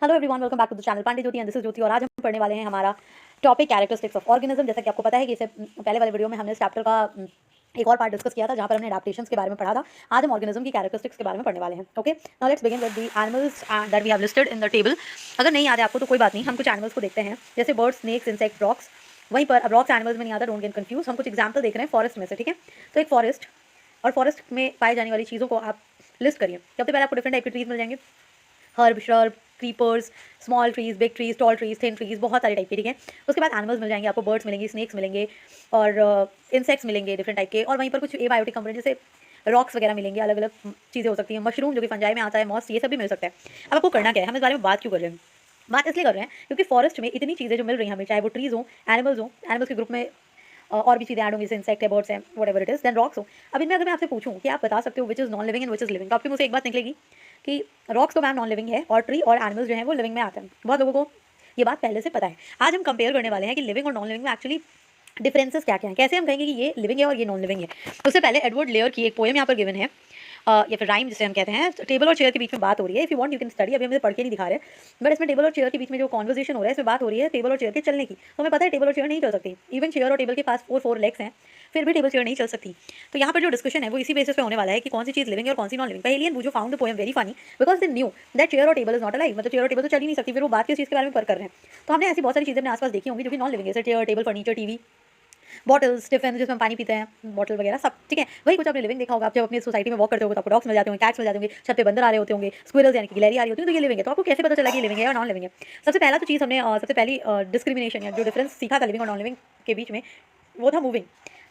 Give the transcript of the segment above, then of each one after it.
Hello everyone, welcome back to the channel Pandey Jyoti and this is Jyoti. और आज हम पढ़ने वाले हैं हमारा टॉपिक कैरेक्टरिस्टिक्स ऑफ ऑर्गेनिज्म। जैसा कि आपको पता है कि इससे पहले वाले वीडियो में हमने इस चैप्टर का एक और पार्ट डिस्कस किया था जहाँ पर हमने एडेप्टेशंस के बारे में पढ़ा था। आज हम ऑर्गेनिज्म की कैरेक्टरिस्टिक्स के बारे में पढ़ने वाले हैं। Okay, now let's begin with the animals that we have listed in the table. अगर नहीं याद है आपको तो कोई बात नहीं, हम कुछ एनिमल्स को देखते हैं जैसे बर्ड्स, स्नेक्स, इंसेक्ट, रॉक्स। वहीं पर अब रॉक्स एनिमल्स में नहीं आता, डोंट गेट कंफ्यूज। हम कुछ एग्जाम्पल देख रहे हैं फॉरेस्ट में से, ठीक है। तो एक फॉरेस्ट और फॉरेस्ट में पाई जाने वाली चीज़ों को आप लिस्ट करिए। सबसे पहले आपको डिफरेंट टाइप के ट्रीज मिल जाएंगे, herb, shrub, creepers, small trees, big trees, tall trees, thin trees, बहुत सारे टाइप के, ठीक है। उसके बाद एनिमल्स मिल जाएंगे आपको, बर्ड्स मिलेंगे, स्नेक्स मिलेंगे और इंसेक्ट्स मिलेंगे डिफरेंट टाइप के। और वहीं पर कुछ एबायोटिक कंपोनेंट जैसे रॉक्स वगैरह मिलेंगे, अलग अलग चीज़ें हो सकती हैं। मशरूम जो कि फंजाई में आता है, मॉस, ये सब भी मिल सकता है। अब आपको करना क्या है, हम इस बारे में बात क्यों कर रहे हैं? बात इसलिए कर रहे हैं क्योंकि फॉरेस्ट में इतनी चीज़ें जो मिल रही हैं हमें, चाहे वो ट्रीज़ हो, एनिमल्स के ग्रुप में और भी चीज़ें ऐड होंगी, जैसे इंसेक्ट है, बर्ड्स हैं, whatever it is, then rocks हो। अब इनमें अगर मैं आपसे पूछूं कि आप बता सकते हो which is non living and which is living, तो आपके मुझे एक बात निकलेगी कि रॉक्स तो मैम नॉन लिविंग है और ट्री और एनिमल्स जो हैं वो लिविंग में आते हैं। बहुत लोगों को ये बात पहले से पता है। आज हम कंपेयर करने वाले हैं कि लिविंग और नॉन लिविंग में एक्चुअली डिफरेंसेस क्या क्या हैं, कैसे हम कहेंगे कि ये लिविंग है और ये नॉन लिविंग है। तो उससे पहले एडवर्ड लेयर की एक पोएम यहाँ पर गिवन है, या फिर राइम जिसे हम कहते हैं। टेबल और चेयर के बीच में बात हो रही है। If you want you can study, अभी हमें पढ़ के नहीं दिखा रहे, बट इसमें टेबल और चेयर के बीच में जो कॉन्वर्सेशन हो रहा है, इसमें बात हो रही है टेबल और चेयर के चलने की। तो हमें पता है टेबल और चेयर नहीं चल सकती, इवन चेयर और टेबल के पास फोर लेग्स हैं, फिर भी टेबल चेयर नहीं चल सकती। तो यहाँ पर जो डिस्कशन है वो इसी बेसिस पे होने वाला है कि कौन सी चीज़ लिविंग है और कौन सी नॉन लिविंग। पहले वो जो found the poem very funny because they knew that chair और टेबल इज नॉट अलाइव, मतलब चेयर और टेबल तो चल ही नहीं सकती, फिर वो बात किस चीज़ के बारे में कर रहे हैं। तो हमने ऐसी बहुत सारी चीज़ें अपने आसपास देखी होंगी जो कि नॉन लिविंग है, जैसे chair, table, furniture, TV, bottles, tiffin जिसमें हम पानी पीते हैं, बॉटल वगैरह सब, ठीक है। वही कुछ आपने लिविंग देखा होगा। आप जब अपनी सोसाइटी में वॉक करते हो तो आपको डॉग्स मिल जाते होंगे, कैट्स मिल जाते होंगे, छत पे बंदर आ रहे होते होंगे, स्क्विरल्स यानी कि गिलहरी आ रही होती है, तो ये लिविंग है। तो आपको कैसे पता चला कि लिविंग है और नॉन लिविंग है? सबसे पहला तो चीज़ हमने सबसे पहली डिस्क्रिमिनेशन या जो डिफरेंस सीखा था लिविंग और नॉन लिविंग के बीच में, वो था मूविंग।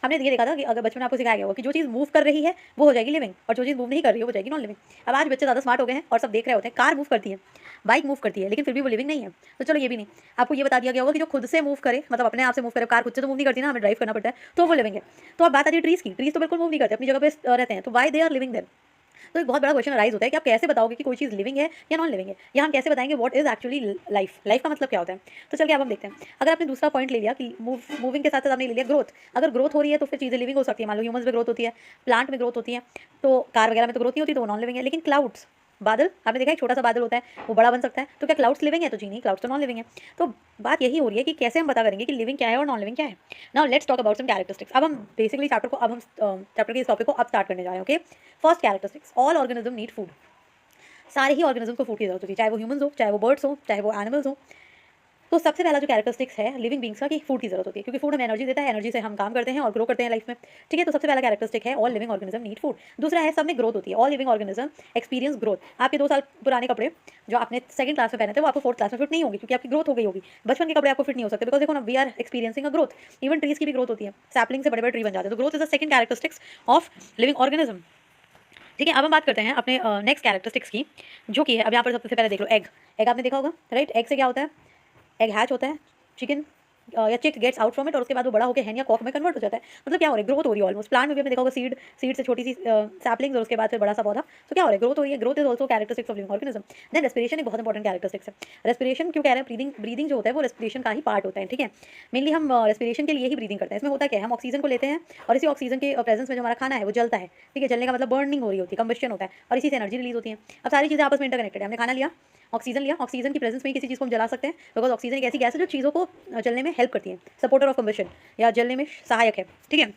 हमने ये देखा था कि अगर बचपन में आपको सिखाया गया होगा कि जो चीज़ मूव कर रही है वो हो जाएगी लिविंग और जो चीज़ मूव नहीं कर रही है वो जाएगी नॉन लिविंग। अब आज बच्चे ज़्यादा स्मार्ट हो गए हैं और सब देख रहे होते हैं, कार मूव करती है, बाइक मूव करती है, लेकिन फिर भी वो लिविंग नहीं है। तो चलो ये भी नहीं, आपको ये बता दिया गया होगा कि जो खुद से मूव करे, मतलब अपने आप से मूव करे, कार खुद से तो मूव नहीं करती ना, हमें ड्राइव करना पड़ता है, तो वो लिविंग है। तो अब बात आती है ट्रीज़ की। ट्रीज़ तो बिल्कुल मूव नहीं करते, अपनी जगह पे रहते हैं, तो why they are living then? तो एक बहुत बड़ा क्वेश्चन अराइज होता है कि आप कैसे बताओगे कि कोई चीज़ लिविंग है या नॉन लिविंग है, या हम कैसे बताएंगे what is actually life, life का मतलब क्या होता है। तो चल के अब हम देखते हैं। अगर आपने दूसरा पॉइंट ले लिया कि मूविंग के साथ साथ आपने ले लिया ग्रोथ। अगर ग्रोथ हो रही है तो फिर चीज़ें लिविंग हो सकती है। मान लो ह्यूमन्स में ग्रोथ होती है, प्लांट में ग्रोथ होती है, तो कार वगैरह में तो ग्रोथ नहीं होती, तो वो नॉन लिविंग है। लेकिन क्लाउड्स, बादल, आपने देखा एक छोटा सा बादल होता है वो बड़ा बन सकता है, तो क्या क्लाउड्स लिविंग है? तो जी नहीं, क्लाउड्स तो नॉन लिविंग है। तो बात यही हो रही है कि कैसे हम पता करेंगे कि लिविंग क्या है और नॉन लिविंग क्या है। Now let's talk about some characteristics. अब हम बेसिकली चैप्टर के इस टॉपिक को अब स्टार्ट करने जा रहे हैं। Okay, first characteristics, all organism need food. सारे ही ऑर्गेनिज्म को फूड की जरूरत होती है, चाहे वो ह्यूमंस हो, चाहे वो बर्ड्स हो, चाहे वो एनिमल्स हो। तो सबसे पहला जो कैरेक्टरिस्टिक्स है लिविंग बींग्स का कि फूड की जरूरत होती है, क्योंकि फूड हमें एनर्जी देता है, एनर्जी से हम काम करते हैं और ग्रो करते हैं लाइफ में, ठीक है। तो सबसे पहला कैरेक्टरिस्टिक है all living organism need food. दूसरा है सब में ग्रोथ होती है, all living organism experience growth. आपके 2 साल पुराने कपड़े जो आपने सेकंड क्लास में पहने थे वो आपको फोर्थ क्लास में फिट नहीं होंगे, क्योंकि आपकी ग्रोथ हो गई होगी। बचपन के कपड़े आपको फिट नहीं हो सकते, बिकॉज देखो ना, we are experiencing a growth. Even trees की भी ग्रोथ होती है, सैपलिंग से बड़े बड़े ट्री बन जाते हैं। तो growth is the second characteristics of living organism, ठीक है। अब हम बात करते हैं अपने नेक्स्ट कैरेक्टरिस्टिक्स की, जो कि है, अब यहाँ पर सबसे पहले देख लो, एग। एग आपने देखा होगा, राइट? एग से क्या होता है? एग हैच होता है, चिकन या चिक गेट्स आउट फ्रॉम इट, और उसके बाद वो बड़ा होकर हेन या कॉक में कन्वर्ट हो जाता है। मतलब क्या हो रहा है? ग्रोथ हो रही है ऑलमोस्ट। प्लांट में भी हमने देखा होगा सीड से छोटी सी सैपलिंग्स और उसके बाद फिर बड़ा सा पौधा। तो क्या हो रहा है? ग्रोथ हो रही है। Growth is also characteristics of living organism. Then respiration एक बहुत इंपॉर्टेंट कैरेक्टरिस्टिक्स है। रेस्पिरेशन क्यों कह रहे हैं? ब्रीदिंग जो होता है वो रेस्पिरेशन का ही पार्ट होता है, ठीक है। मेनली हम रेस्पिरेशन के लिए ही ब्रीदिंग करते हैं। इसमें होता क्या है? हम ऑक्सीजन को लेते हैं और इसी ऑक्सीजन के प्रेजेंस में जो हमारा खाना है वो जलता है, ठीक है। जलने का मतलब बर्निंग हो रही होती है, कंबशन होता है, और इसी से एनर्जी रिलीज होती है। अब सारी चीज़ें आपस में इंटरकनेक्टेड है। हमने खाना लिया, ऑक्सीजन लिया, ऑक्सीजन की प्रेजेंस में ही किसी चीज़ को हम जला सकते हैं, बिकॉज ऑक्सीजन एक ऐसी गैस है जो चीज़ों को जलने में हेल्प करती है, सपोर्टर ऑफ कम्बशन या जलने में सहायक है, ठीक है।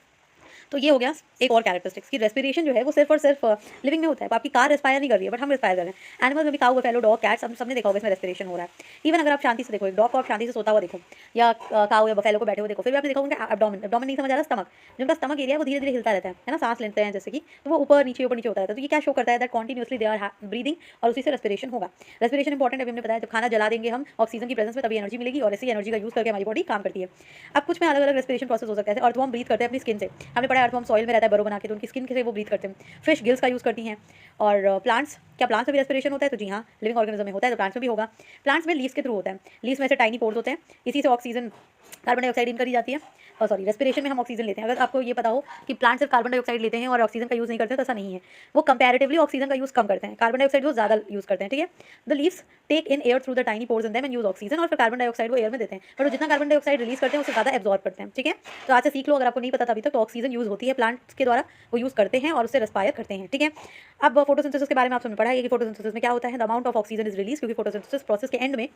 तो ये हो गया एक और कैरेक्टरिस्टिक्स की रेस्पिरेशन जो है वो सिर्फ और सिर्फ लिविंग में होता है। आपकी कार रेस्पायर नहीं कर रही है, बट हम रेस्पायर कर रहे हैं। एनिमल्स में भी काऊ, फैलो, डॉग, कैट्स, हम सबने देखा होगा इसमें रेस्पिरेशन हो रहा है। इवन अगर आप शांति से देखो, एक डॉग को आप शांति से सोता हुआ देखो, या काऊ या बफेलो को बैठे हुए देखो, फिर भी आपने देखा उनका एब्डोमेन नहीं समझ आ रहा, स्टमक, जिनका स्टमक एरिया है वो धीरे धीरे हिलता रहता है ना, सांस लेते हैं जैसे कि, तो वो ऊपर नीचे होता रहता है। तो ये क्या शो करता है? That continuously they are breathing, और उसी से रेस्पिरेशन होगा। रेस्पिरेशन इंपॉर्टेंट है, अभी हमने बताया, जब खाना जला देंगे हम ऑक्सीजन की प्रेजेंस में तभी एनर्जी मिलेगी, और इसी एनर्जी का यूज करके हमारी बॉडी काम करती है। अब कुछ में अलग अलग रेस्पिरेशन प्रोसेस हो सकता है। अर्थवॉर्म ब्रीथ करते हैं अपनी स्किन से, हमने पढ़ा अर्थवॉर्म सॉइल में रहता है बरो बना के, तो उनकी स्किन से वो ब्रीथ करते हैं। फिश गिल्स का यूज़ करती हैं। और प्लांट्स, क्या प्लांट्स में भी रेस्पिरेशन होता है? तो जी हाँ, लिविंग ऑर्गेनिज्म में होता है, तो प्लांट्स में भी होगा। प्लांट्स में लीव्स के थ्रू होता है। लीव्स में से टाइनी पोर्स होते हैं, इसी से ऑक्सीजन, कार्बन डाइऑक्साइड इन करी जाती है, और सॉरी रेस्पिरेशन में हम ऑक्सीजन लेते हैं। अगर आपको ये पता हो कि प्लांट सिर्फ कार्बन डाइऑक्साइड लेते हैं और ऑक्सीजन का यूज़ नहीं करते, तो ऐसा नहीं है। वो कंपैरेटिवली ऑक्सीजन का यूज़ कम करते हैं, कार्बन डाइऑक्साइड वो ज़्यादा यूज़ करते हैं, ठीक है। The leaves take in air through the tiny pores in them and use oxygen, और फिर कार्बन डाइऑक्साइड वो एयर में देते हैं, बट वो जितना कार्बन डाइऑक्साइड रिलीज करते हैं उससे ज़्यादा एब्जॉर्ब करते हैं। ठीक है, तो आज से सीख लो, अगर आपको नहीं पता था अभी तक, तो ऑक्सीजन यूज़ होती है प्लांट्स के द्वारा, वो यूज़ करते हैं और उससे रेस्पायर करते हैं। ठीक है, अब फोटोसिंथेसिस के बारे में आप सबने पढ़ा है कि फोटोसिंथेसिस में क्या होता है, the amount of oxygen is release, क्योंकि फोटोसिंथेसिस प्रोसेस के एंड में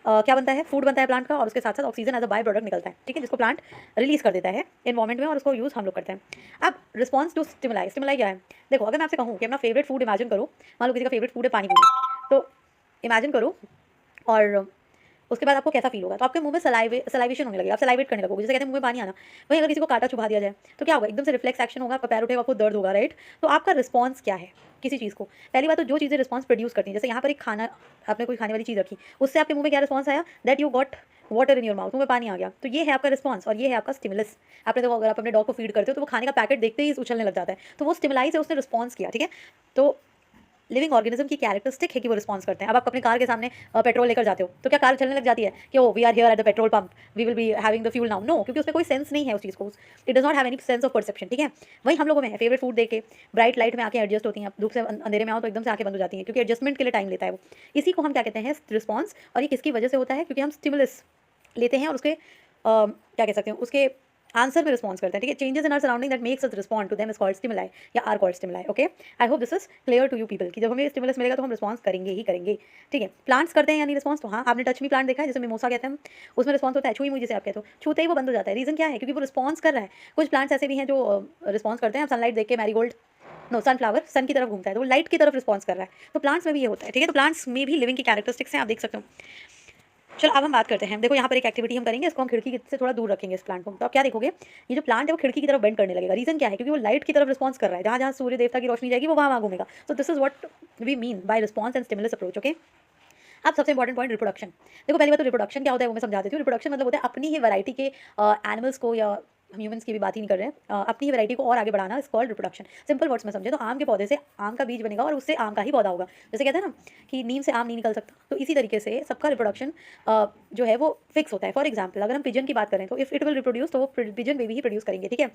क्या बनता है, फूड बनता है प्लांट का, और उसके साथ साथ oxygen as a by product निकलता है। ठीक है, जिसको प्लांट रिलीज कर देता है एनवायरमेंट में, और उसको यूज़ हम लोग करते हैं। अब रिस्पॉन्स टू स्टिमुलाई, स्टिमुलाई क्या है, देखो अगर मैं आपसे कहूँ कि अपना फेवरेट फूड इमेजिन करो, मान लो किसी का फेवरेट फूड है पानी पूरी, तो इमेजिन करो, और उसके बाद आपको कैसा फील होगा, तो आपके मुंह में सलाइवेशन होने लगेगा, आप सलाइवेट करने लगोगे, जैसे कहते हैं मुंह में पानी आना। वहीं अगर किसी को कांटा चुभा दिया जाए तो क्या होगा, एकदम से रिफ्लेक्स एक्शन होगा, आपका पैर उठेगा, आपको दर्द होगा, राइट। तो आपका रिस्पॉन्स क्या है किसी चीज़ को, पहली बात तो जो चीज़ें रिस्पॉन्स प्रोड्यूस करती हैं, जैसे यहाँ पर एक खाना, आपने कोई खाने वाली चीज़ रखी, उससे आपके मुंह में क्या रिस्पॉन्स आया, that you got water in your mouth, मुंह में पानी आ गया, तो ये है आपका रिस्पॉन्स और ये है आपका स्टिमुलस। आपने देखो अगर आप अपने डॉग को फीड करते हो तो वो खाने का पैकेट देखते ही उछलने लग जाता है, तो वो स्टिमुलाई से उसने रिस्पॉन्स किया। ठीक है, तो लिविंग ऑर्गेनिज्म की कैरेक्टरिस्टिक है कि वो रिस्पॉन्स करते हैं। अब आप अपनी कार के सामने पेट्रोल लेकर जाते हो तो क्या कार चलने लग जाती है कि oh we are here at the petrol pump, we will be having the fuel now, no, क्योंकि उसमें कोई सेंस नहीं है उस चीज़ को, it does not have any sense of perception. ठीक है, वही हम लोगों में है, फेवरेट फूड देख के ब्राइट लाइट में आके एडजस्ट होती हैं, धूप से अंधेरे में आओ तो एकदम से आंखें बंद हो जाती हैं, क्योंकि एडजस्टमेंट के लिए टाइम लेता है वो। इसी को हम क्या कहते हैं, रिस्पॉन्स। और ये किसकी वजह से होता है, क्योंकि हम स्टिमुलस लेते हैं और उसके क्या कह सकते हैं, उसके आंसर में रिस्पॉन्स करते हैं। ठीक है, changes in our surrounding that makes us respond to them is called stimuli या are called stimuli. Okay, I hope this is clear to you people कि जब हमें स्टिमुलस मिलेगा तो हम रिस्पॉन्स करेंगे ही करेंगे। ठीक है, प्लांट्स करते हैं यानी रिस्पॉन्स, तो हाँ आपने टच मी प्लांट देखा है, जैसे मिमोसा कहते हैं, उसमें रिस्पॉन्स होता है, छुई मुई जिसे आप कहते हो, छूते ही वो बंद हो जाता है। रीजन क्या है, क्योंकि वो रिस्पॉन्स कर रहा है। कुछ प्लांट्स ऐसे भी हैं जो रिस्पॉन्स करते हैं, सनलाइट देख के मैरीगोल्ड, नो सनफ्लावर सन की तरफ घूमता है तो वो लाइट की तरफ रिस्पॉन्स कर रहा है, तो प्लांट्स में भी ये होता है। ठीक है, तो प्लांट्स में भी लिविंग की कैरेक्टरिस्टिक्स हैं, आप देख सकते हो। चलो अब हम बात करते हैं, देखो यहाँ पर एक एक्टिविटी हम करेंगे, इसको हम खिड़की से थोड़ा दूर रखेंगे इस प्लांट को, तो आप क्या देखोगे, ये जो प्लांट है वो खिड़की की तरफ बेंड करने लगेगा। रीजन क्या है, क्योंकि वो लाइट की तरफ रिस्पॉन्स कर रहा है, जहाँ जहाँ सूर्य देवता की रोशनी जाएगी वो वहाँ घूमेगा। तो this is what we mean by response and stimulus approach. Okay, अब सबसे इंपॉर्टेंट पॉइंट रिप्रोडक्शन। देखो पहली बात तो रिप्रोडक्शन क्या होता है वो मैं समझा देती हूँ। रिप्रोडक्शन मतलब होता है अपनी ही वैरायटी के एनिमल्स को, या हम ह्यूमंस की भी बात ही नहीं कर रहे हैं, अपनी ही वैरायटी को और आगे बढ़ाना is called reproduction. Simple words में समझे तो आम के पौधे से आम का बीज बनेगा और उससे आम का ही पौधा होगा। जैसे कहते हैं ना कि नीम से आम नहीं निकल सकता, तो इसी तरीके से सबका रिप्रोडक्शन जो है वो फिक्स होता है। फॉर एग्जाम्पल अगर हम पिजन की बात करें तो इफ इट विल रिप्रोड्यूस तो वो पिजन बेबी ही प्रोड्यूस करेंगे। ठीक है,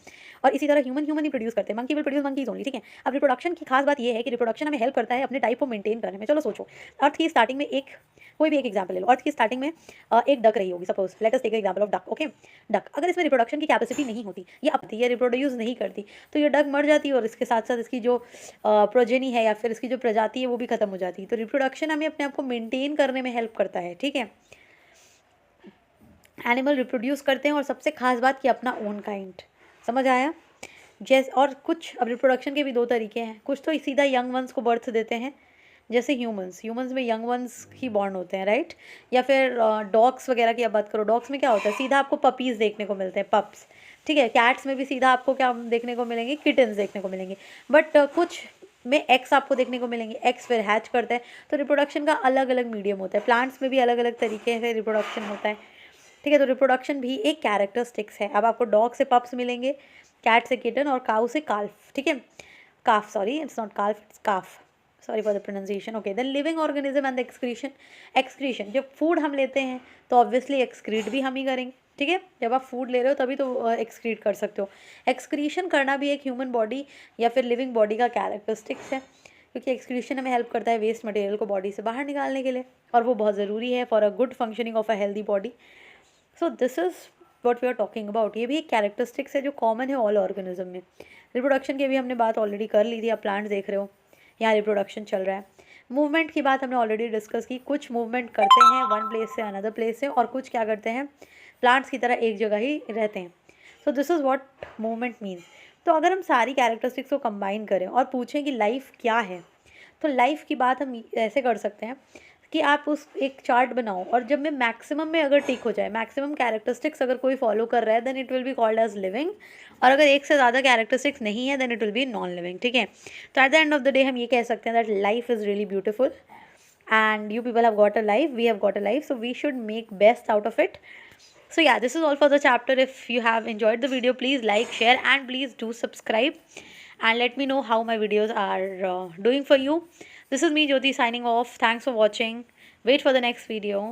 और इसी तरह ह्यूमन ही प्रोड्यूस करते हैं, monkey will produce monkeys only. ठीक है, अब रिप्रोडक्शन की खास बात ये है कि रिप्रोडक्शन हमें हेल्प करता है अपने टाइप को मेंटेन करने में। चलो सोचो, अर्थ की स्टार्टिंग में कोई भी एक एग्जाम्पल ले लो, अर्थ की स्टार्टिंग में एक डक रही होगी, suppose let us take example of duck. Okay, duck अगर इसमें रिप्रोडक्शन की कैपेसिटी नहीं होती, ये रिप्रोड्यूस नहीं करती, तो ये डक मर जाती और इसके साथ साथ इसकी जो प्रोजेनी है या फिर इसकी जो प्रजाति है वो भी खत्म हो जाती। तो रिप्रोडक्शन हमें अपने आप को मेंटेन करने में हेल्प करता है। ठीक है, एनिमल रिप्रोड्यूस करते हैं और सबसे खास बात कि अपना ओन काइंड, समझ आया। जैसे और कुछ, अब रिप्रोडक्शन के भी दो तरीके हैं, कुछ तो सीधा यंग वंस को बर्थ देते हैं, जैसे ह्यूमंस में यंग वंस ही बॉर्न होते हैं, राइट। या फिर डॉग्स वगैरह की आप बात करो, डॉग्स में क्या होता है, सीधा आपको पपीज़ देखने को मिलते हैं, पप्स। ठीक है, कैट्स में भी सीधा आपको क्या देखने को मिलेंगे, किटन्स देखने को मिलेंगे। बट कुछ में एक्स आपको देखने को मिलेंगे, एक्स फिर हैच करता है। तो रिप्रोडक्शन का अलग अलग मीडियम होता है, प्लांट्स में भी अलग अलग तरीके से रिप्रोडक्शन होता है। ठीक है, तो रिप्रोडक्शन भी एक कैरेक्टरिस्टिक्स है। अब आपको डॉग से पप्स मिलेंगे, कैट से किटन और काऊ से काल्फ। ठीक है, calf, sorry it's not calf, it's calf, sorry for the pronunciation. Okay, then living organism and the excretion. जब फूड हम लेते हैं तो ऑब्वियसली एक्सक्रीट भी हम ही करेंगे। ठीक है, जब आप फूड ले रहे हो तभी तो एक्सक्रीट कर सकते हो। एक्सक्रीशन करना भी एक ह्यूमन बॉडी या फिर लिविंग बॉडी का कैरेक्टरिस्टिक्स है, क्योंकि एक्सक्रीशन हमें हेल्प करता है वेस्ट मटेरियल को बॉडी से बाहर निकालने के लिए, और वो बहुत ज़रूरी है for a good functioning of a healthy body. So this is what we are talking about. ये भी एक कैरेक्टरिस्टिक्स है जो कॉमन है ऑल ऑर्गेनिज्म में। रिप्रोडक्शन की भी हमने बात ऑलरेडी कर ली थी, आप प्लांट देख रहे हो, यहाँ रिप्रोडक्शन चल रहा है। मूवमेंट की बात हमने ऑलरेडी डिस्कस की, कुछ मूवमेंट करते हैं वन प्लेस से अनदर प्लेस से, और कुछ क्या करते हैं, प्लांट्स की तरह एक जगह ही रहते हैं। सो this is what movement means. तो अगर हम सारी कैरेक्टरिस्टिक्स को कंबाइन करें और पूछें कि लाइफ क्या है, तो लाइफ की बात हम ऐसे कर सकते हैं कि आप उस एक चार्ट बनाओ, और जब में मैक्सिमम में अगर टिक हो जाए, मैक्सिमम कैरेक्टरिस्टिक्स अगर कोई फॉलो कर रहा है, then it will be called as living, और अगर एक से ज़्यादा कैरेक्टरिस्टिक्स नहीं है then it will be non living. ठीक है, तो at the end of the day हम ये कह सकते हैं that life is really beautiful and you people have got a life, we have got a life, so we should make best out of it. So yeah, this is all for the chapter. If you have enjoyed the video, please like, share and please do subscribe and let me know how my videos are doing for you. This is me Jyoti signing off. Thanks for watching. Wait for the next video.